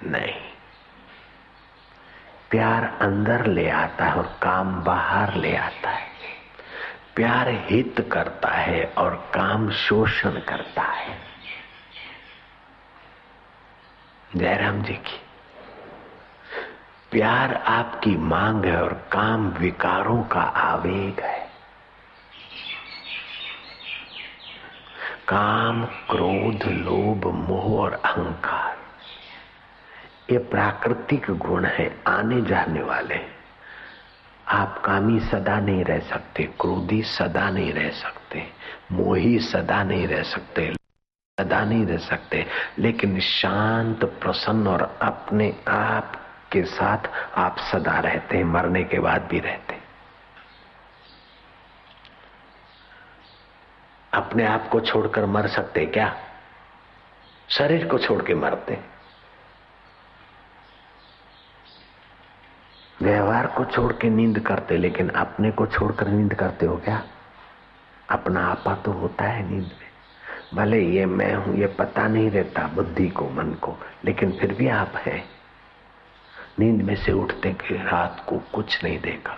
नहीं, प्यार अंदर ले आता है और काम बाहर ले आता है। प्यार हित करता है और काम शोषण करता है। जयराम जी की प्यार आपकी मांग है और काम विकारों का आवेग है। काम, क्रोध, लोभ, मोह और अहंकार ये प्राकृतिक गुण है, आने जाने वाले। आप कामी सदा नहीं रह सकते, क्रोधी सदा नहीं रह सकते, मोही सदा नहीं रह सकते, सदा नहीं रह सकते, लेकिन शांत, प्रसन्न और अपने आप के साथ आप सदा रहते हैं, मरने के बाद भी रहते हैं। अपने आप को छोड़कर मर सकते क्या? शरीर को छोड़ के मरते। व्यवहार को छोड़ के नींद करते, लेकिन अपने को छोड़कर नींद करते हो क्या? अपना आपा तो होता है नींद में, भले ये मैं हूं ये पता नहीं रहता बुद्धि को, मन को, लेकिन फिर भी आप हैं। नींद में से उठते कि रात को कुछ नहीं देखा,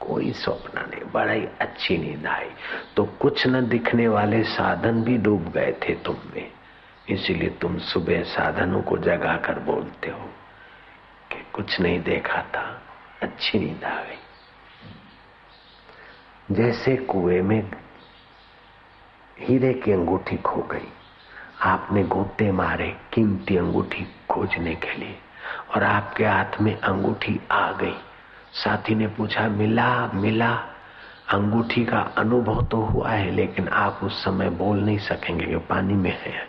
कोई स्वप्न नहीं, बड़ी अच्छी नींद आई, तो कुछ न दिखने वाले साधन भी डूब गए थे तुम में, इसीलिए तुम सुबह साधनों को जगाकर बोलते हो कि कुछ नहीं देखा था, अच्छी नींद आ गई। जैसे कुएं में हीरे की अंगूठी खो गई, आपने गोते मारे कीमती अंगूठी खोजने के लिए और आपके हाथ में अंगूठी आ गई। साथी ने पूछा मिला? मिला? अंगूठी का अनुभव तो हुआ है, लेकिन आप उस समय बोल नहीं सकेंगे कि पानी में है।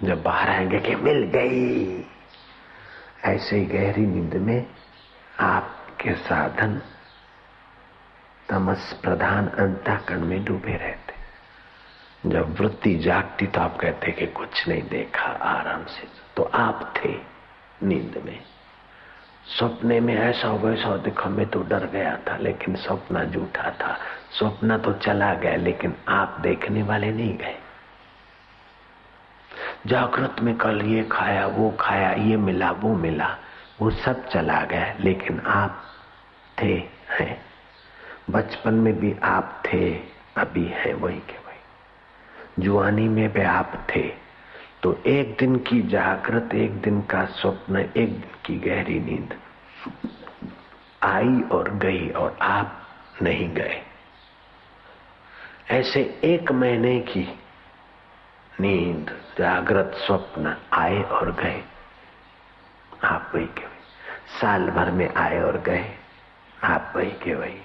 जब बाहर आएंगे कि मिल गई। ऐसे ही गहरी नींद में आपके साधन तमस प्रधान अंतःकरण में डूबे रहते। जब वृत्ति जागती तो आप कहते कि कुछ नहीं देखा, आराम से, तो आप थे नींद में। सपने में ऐसा वैसा दिखा, मैं तो डर गया था, लेकिन सपना झूठा था। सपना तो चला गया, लेकिन आप देखने वाले नहीं गए। जागृत में कल ये खाया, वो खाया, ये मिला, वो मिला, वो सब चला गया, लेकिन आप थे, हैं। बचपन में भी आप थे, अभी है वही के वही। जुआनी में भी आप थे। तो एक दिन की जागृत, एक दिन का स्वप्न, एक दिन की गहरी नींद आई और गई और आप नहीं गए। ऐसे 1 महीने की नींद, जागृत, स्वप्न आए और गए, आप वही के वही। साल भर में आए और गए, आप वही के वही।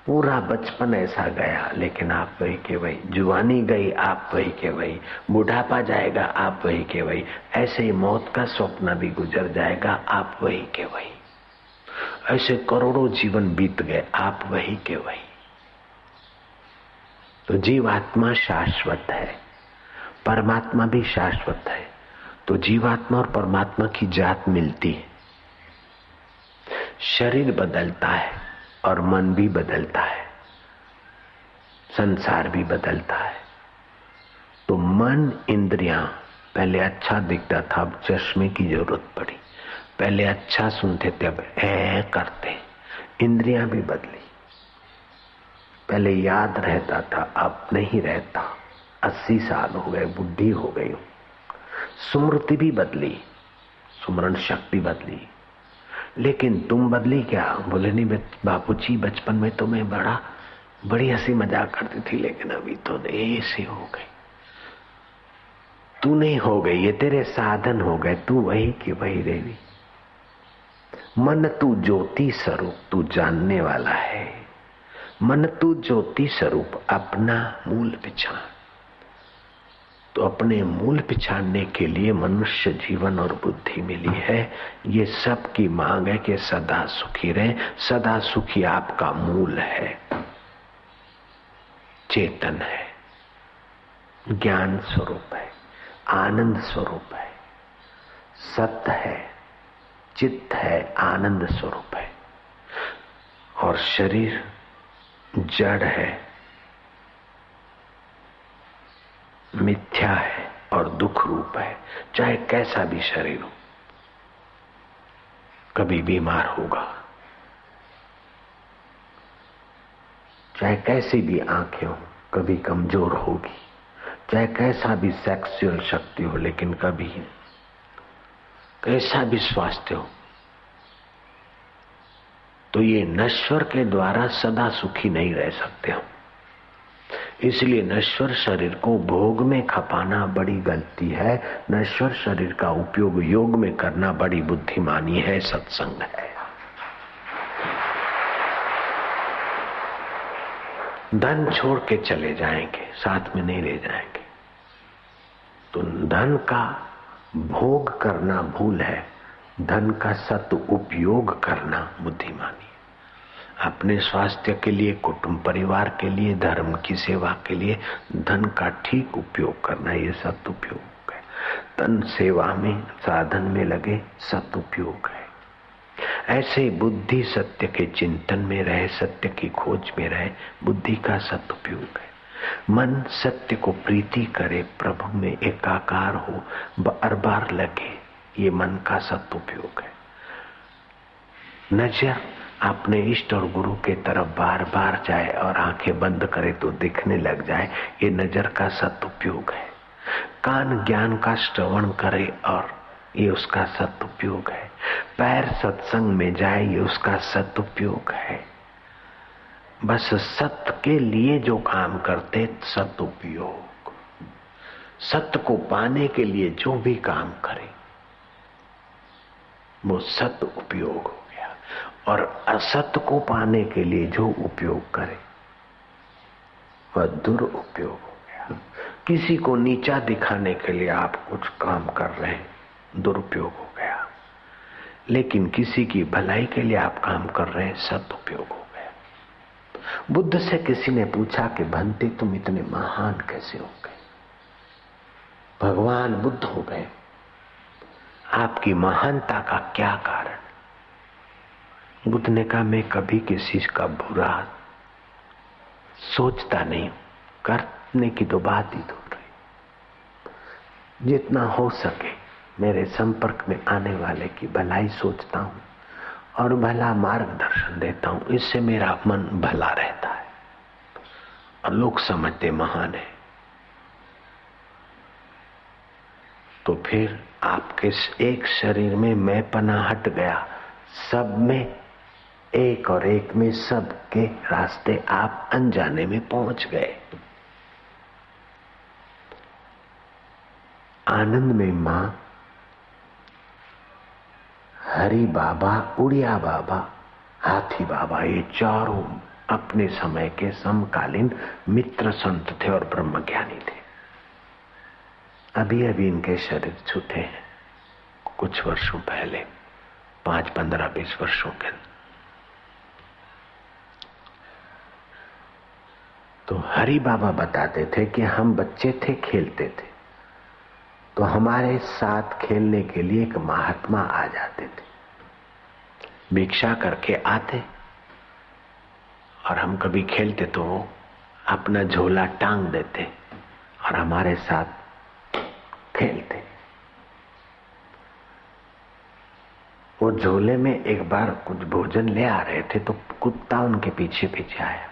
पूरा बचपन ऐसा गया, लेकिन आप वही के वही। जुवानी गई, आप वही के वही। बुढ़ापा जाएगा, आप वही के वही। ऐसे ही मौत का स्वप्न भी गुजर जाएगा, आप वही के वही। ऐसे करोड़ों जीवन बीत गए, आप वही के वही। तो जीवात्मा शाश्वत है, परमात्मा भी शाश्वत है। तो जीवात्मा और परमात्मा की जात मिलती है। शरीर बदलता है और मन भी बदलता है, संसार भी बदलता है। तो मन, इंद्रियां, पहले अच्छा दिखता था, अब चश्मे की जरूरत पड़ी। पहले अच्छा सुनते थे, अब करते। इंद्रियां भी बदली। पहले याद रहता था, अब नहीं रहता। 80 साल हो गए, बुढ़ी हो गई हूं। स्मृति भी बदली, स्मरण शक्ति बदली, लेकिन तुम बदली क्या? बोले नहीं बापूजी, बचपन में तो मैं बड़ी हंसी मजाक करती थी, लेकिन अभी तो ऐसे हो गई। तू नहीं हो गई, ये तेरे साधन हो गए। तू वही की वही देवी। मन तू ज्योति स्वरूप, तू जानने वाला है। मन तू ज्योति स्वरूप, अपना मूल पहचान। तो अपने मूल पहचानने के लिए मनुष्य जीवन और बुद्धि मिली है। ये सब की मांग है कि सदा सुखी रहे। सदा सुखी आपका मूल है, चेतन है, ज्ञान स्वरूप है, आनंद स्वरूप है, सत्य है, चित्त है, आनंद स्वरूप है। और शरीर जड़ है, मिथ्या है और दुख रूप है। चाहे कैसा भी शरीर हो, कभी बीमार होगा, चाहे कैसी भी आंखें हो कभी कमजोर होगी, चाहे कैसा भी सेक्सुअल शक्ति हो लेकिन कभी कैसा भी स्वास्थ्य हो, तो ये नश्वर के द्वारा सदा सुखी नहीं रह सकते हम। इसलिए नश्वर शरीर को भोग में खपाना बड़ी गलती है। नश्वर शरीर का उपयोग योग में करना बड़ी बुद्धिमानी है, सत्संग है। धन छोड़ के चले जाएंगे, साथ में नहीं ले जाएंगे, तो धन का भोग करना भूल है, धन का सत उपयोग करना बुद्धिमानी है। अपने स्वास्थ्य के लिए, कुटुंब परिवार के लिए, धर्म की सेवा के लिए धन का ठीक उपयोग करना, ये सदुपयोग है। धन सेवा में, साधन में लगे, सदुपयोग है। ऐसे बुद्धि सत्य के चिंतन में रहे, सत्य की खोज में रहे, बुद्धि का सदुपयोग है। मन सत्य को प्रीति करे, प्रभु में एकाकार हो, बार बार लगे, ये मन का सदुपयोग है। नजर अपने इष्ट और गुरु के तरफ बार बार जाए और आंखें बंद करे तो दिखने लग जाए, ये नजर का सदुपयोग है। कान ज्ञान का श्रवण करे और ये उसका सदुपयोग है। पैर सत्संग में जाए, ये उसका सदुपयोग है। बस सत्य के लिए जो काम करते, सदुपयोग। सत्य को पाने के लिए जो भी काम करे वो सदुपयोग हो गया, और असत्य को पाने के लिए जो उपयोग करे वह दुरुपयोग हो गया। किसी को नीचा दिखाने के लिए आप कुछ काम कर रहे हैं, दुरुपयोग हो गया। लेकिन किसी की भलाई के लिए आप काम कर रहे हैं, सदुपयोग हो गया। बुद्ध से किसी ने पूछा कि भंते तुम इतने महान कैसे हो गए, भगवान बुद्ध हो गए, आपकी महानता का क्या कारण? बुद्ध ने कहा मैं कभी किसी का बुरा सोचता नहीं, करने की तो बात ही दूर रही। जितना हो सके मेरे संपर्क में आने वाले की भलाई सोचता हूं और भला मार्गदर्शन देता हूं, इससे मेरा मन भला रहता है और लोग समझते महान है। तो फिर आपके एक शरीर में मैं पना हट गया, सब में एक और एक में सब के रास्ते आप अनजाने में पहुंच गए। आनंद में मां, हरि बाबा, उड़िया बाबा, हाथी बाबा, ये चारों अपने समय के समकालीन मित्र संत थे और ब्रह्मज्ञानी थे। अभी अभी इनके शरीर छूटे हैं, कुछ वर्षों पहले, 5, 15, 20 वर्षों के। तो हरि बाबा बताते थे कि हम बच्चे थे, खेलते थे, तो हमारे साथ खेलने के लिए एक महात्मा आ जाते थे, भिक्षा करके आते और हम कभी खेलते तो वो अपना झोला टांग देते और हमारे साथ खेलते। वो झोले में एक बार कुछ भोजन ले आ रहे थे तो कुत्ता उनके पीछे पीछे आया,